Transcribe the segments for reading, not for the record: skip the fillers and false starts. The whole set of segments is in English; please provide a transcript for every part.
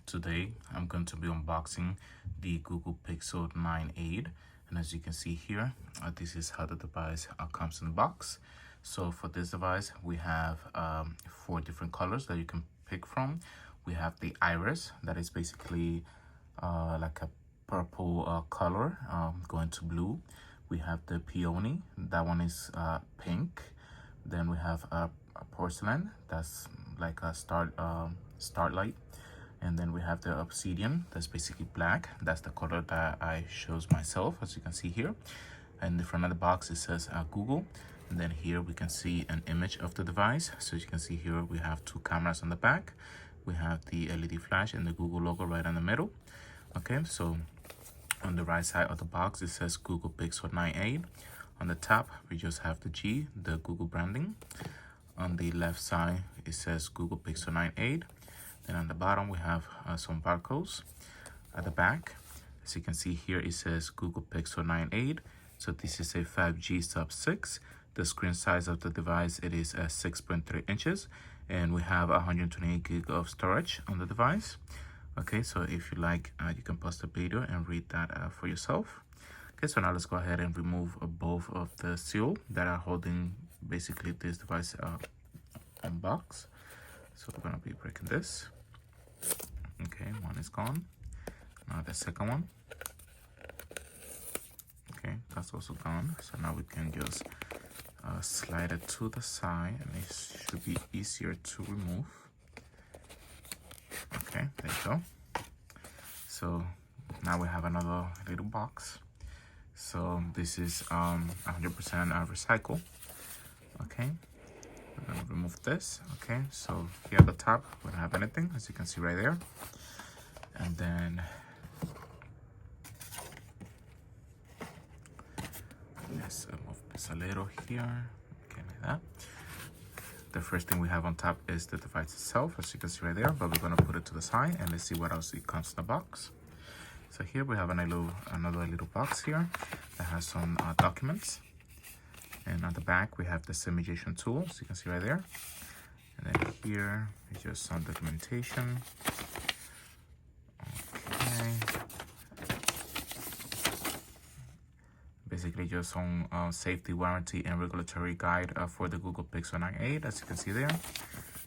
Today I'm going to be unboxing the Google Pixel 9a, and as you can see here, this is how the device comes in the box. So for this device we have 4 different colors that you can pick from. We have the iris, that is basically like a purple color going to blue. We have the peony, that one is pink. Then we have a porcelain, that's like a starlight. And then we have the obsidian, that's basically black. That's the color that I chose myself, as you can see here. And in the front of the box it says Google. And then here we can see an image of the device. So as you can see here, we have 2 cameras on the back. We have the LED flash and the Google logo right in the middle. Okay, so on the right side of the box it says Google Pixel 9a. On the top we just have the G, the Google branding. On the left side it says Google Pixel 9a. Then on the bottom we have some barcodes. At the back, as you can see here, it says Google Pixel 9a. So this is a 5G sub 6. The screen size of the device, it is 6.3 inches, and we have 128 gig of storage on the device. Okay, so if you like, you can pause the video and read that for yourself. Okay, so now let's go ahead and remove both of the seal that are holding basically this device on box. So we're gonna be breaking this. Okay, one is gone. Now the second one. Okay, that's also gone. So now we can just slide it to the side, and it should be easier to remove. Okay, there you go. So now we have another little box. So this is 100% recycle. Okay, we're gonna remove this. Okay, so here at the top we don't have anything, as you can see right there. And then let's move this a little here. Okay, like that. The first thing we have on top is the device itself, as you can see right there, but we're gonna put it to the side and let's see what else it comes in the box. So here we have another little box here that has some documents. And on the back we have the simulation tool, as you can see right there. And then here is just some documentation. Okay. Basically just some safety, warranty, and regulatory guide for the Google Pixel 9a, as you can see there.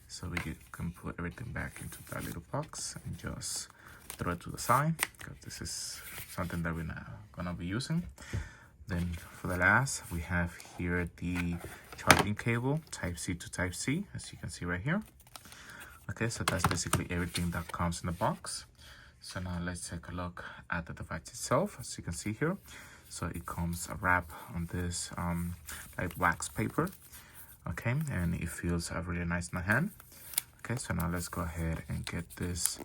So we can put everything back into that little box and just throw it to the side, because this is something that we're not gonna be using. Then for the last, we have here the charging cable, type C to type C, as you can see right here. Okay, so that's basically everything that comes in the box. So now let's take a look at the device itself, as you can see here. So it comes wrapped on this like wax paper. Okay, and it feels really nice in the hand. Okay, so now let's go ahead and get this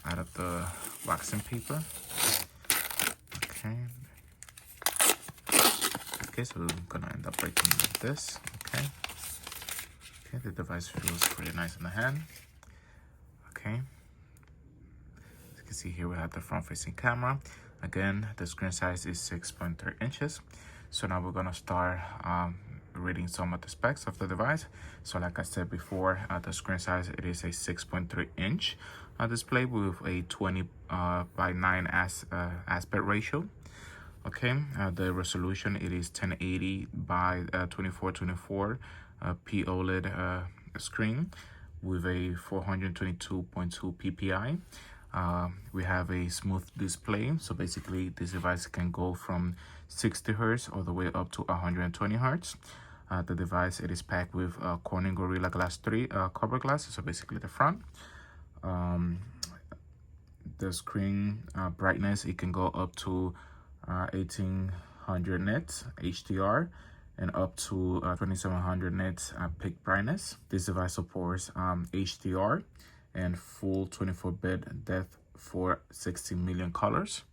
out of the waxing paper. Okay. Okay, so we're gonna end up breaking this. Okay. Okay, the device feels really nice in the hand. Okay. As you can see here, we have the front-facing camera. Again, the screen size is 6.3 inches. So now we're gonna start reading some of the specs of the device. So like I said before, the screen size, it is a 6.3 inch display with a 20 by 9 aspect ratio. Okay, the resolution, it is 1080 by 2424 POLED screen with a 422.2 ppi. We have a smooth display, so basically this device can go from 60 Hz all the way up to 120 Hz. The device, it is packed with Corning Gorilla Glass 3 cover glass, so basically the front. The screen brightness, it can go up to 1800 nits HDR and up to 2700 nits peak brightness. This device supports HDR and full 24-bit depth for 16 million colors.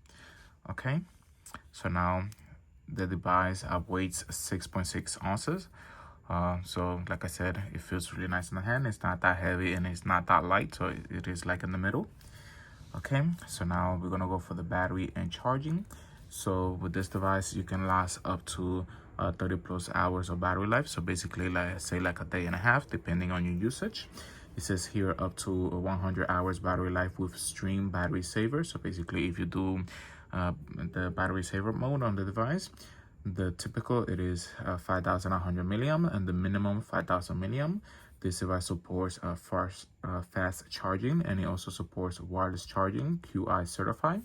Okay, so now the device weighs 6.6 ounces. So like I said, it feels really nice in the hand. It's not that heavy and it's not that light, so it is like in the middle. Okay, so now we're gonna go for the battery and charging. So with this device, you can last up to 30 plus hours of battery life. So basically, like say like a day and a half, depending on your usage. It says here up to 100 hours battery life with stream battery saver. So basically, if you do the battery saver mode on the device, the typical it is 5,100 milliamp and the minimum 5,000 milliamp. This device supports fast charging, and it also supports wireless charging, QI certified.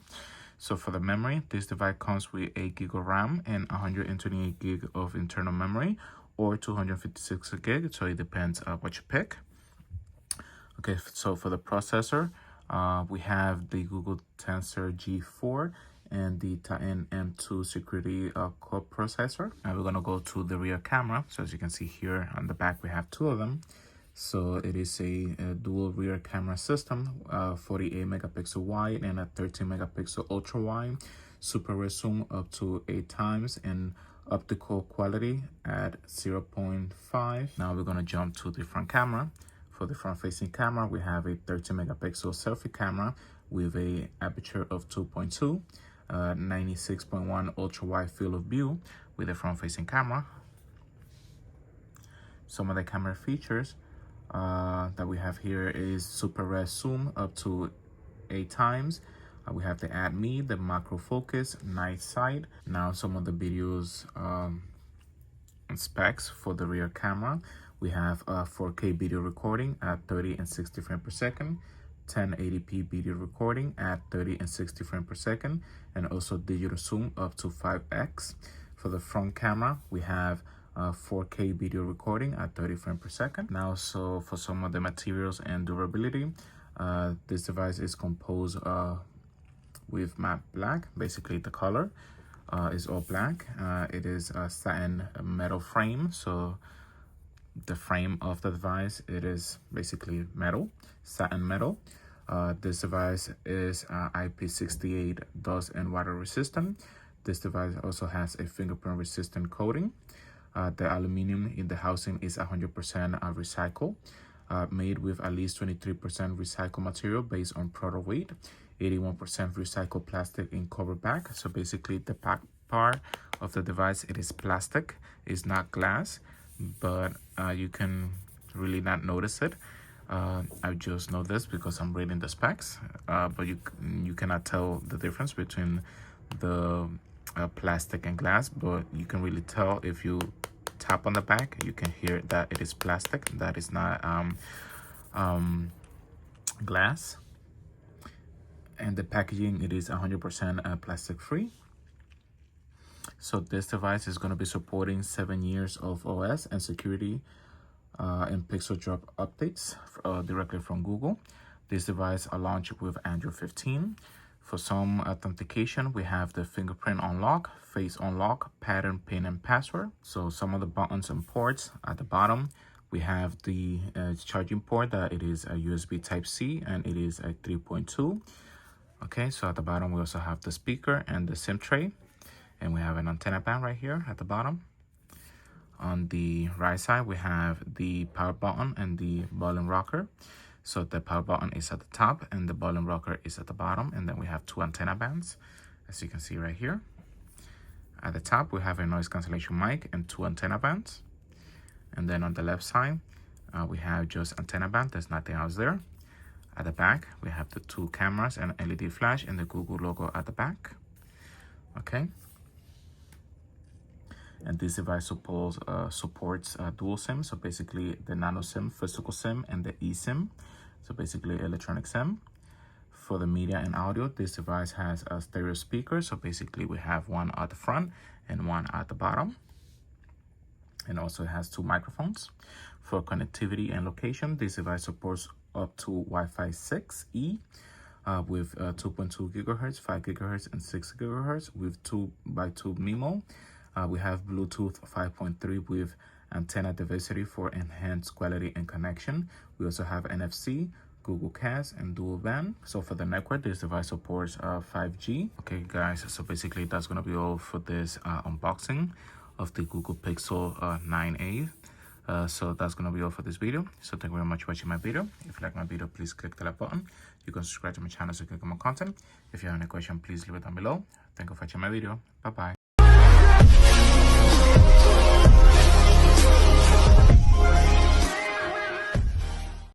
So for the memory, this device comes with 8 gig of RAM and 128 gig of internal memory, or 256 gig. So it depends what you pick. Okay, so for the processor, we have the Google Tensor G4 and the Titan M2 security coprocessor. Now we're gonna go to the rear camera. So as you can see here on the back, we have two of them. So it is a dual rear camera system, 48 megapixel wide and a 13 megapixel ultra wide, super red zoom up to 8 times, and optical quality at 0.5. Now we're gonna jump to the front camera. For the front facing camera, we have a 13 megapixel selfie camera with a aperture of 2.2, 96.1 ultra wide field of view with the front facing camera. Some of the camera features that we have here is super red zoom up to 8 times. We have the add me, the macro focus, night sight. Now some of the videos and specs for the rear camera. We have 4K video recording at 30 and 60 frames per second, 1080p video recording at 30 and 60 frames per second, and also digital zoom up to 5x. For the front camera, we have 4K video recording at 30 frames per second. Now, so for some of the materials and durability, this device is composed with matte black. Basically, the color is all black. It is a satin metal frame. So the frame of the device, it is basically metal, satin metal. This device is IP68 dust and water resistant. This device also has a fingerprint resistant coating. The aluminum in the housing is 100% recycled, made with at least 23% recycled material based on product weight, 81% recycled plastic in cover back. So basically the back part of the device, it is plastic, it's not glass, but you can really not notice it. I just know this because I'm reading the specs, but you cannot tell the difference between the plastic and glass, but you can really tell if you tap on the back. You can hear that it is plastic, that is not glass. And the packaging, it is 100% plastic free. So this device is going to be supporting 7 years of OS and security and pixel drop updates directly from Google. This device are launched with Android 15. For some authentication, we have the fingerprint unlock, face unlock, pattern, pin, and password. So some of the buttons and ports at the bottom, we have the charging port that it is a USB Type-C and it is a 3.2. Okay, so at the bottom, we also have the speaker and the SIM tray. And we have an antenna band right here at the bottom. On the right side, we have the power button and the ball and rocker. So the power button is at the top and the ball and rocker is at the bottom. And then we have two antenna bands, as you can see right here. At the top, we have a noise cancellation mic and two antenna bands. And then on the left side, we have just antenna band. There's nothing else there. At the back, we have the two cameras and LED flash and the Google logo at the back. Okay. And this device supports dual SIM. So basically the nano SIM, physical SIM, and the eSIM. So basically electronic SIM. For the media and audio, this device has a stereo speaker. So basically we have one at the front and one at the bottom. And also it has two microphones. For connectivity and location, this device supports up to Wi-Fi 6E with 2.2 gigahertz, 5 gigahertz, and 6 gigahertz with 2x2 MIMO. We have Bluetooth 5.3 with antenna diversity for enhanced quality and connection. We also have NFC, Google Cast, and dual band. So for the network, this device supports 5G. Okay, guys, so basically that's going to be all for this unboxing of the Google Pixel 9a. So that's going to be all for this video. So thank you very much for watching my video. If you like my video, please click the like button. You can subscribe to my channel so you can get more content. If you have any question, please leave it down below. Thank you for watching my video. Bye-bye.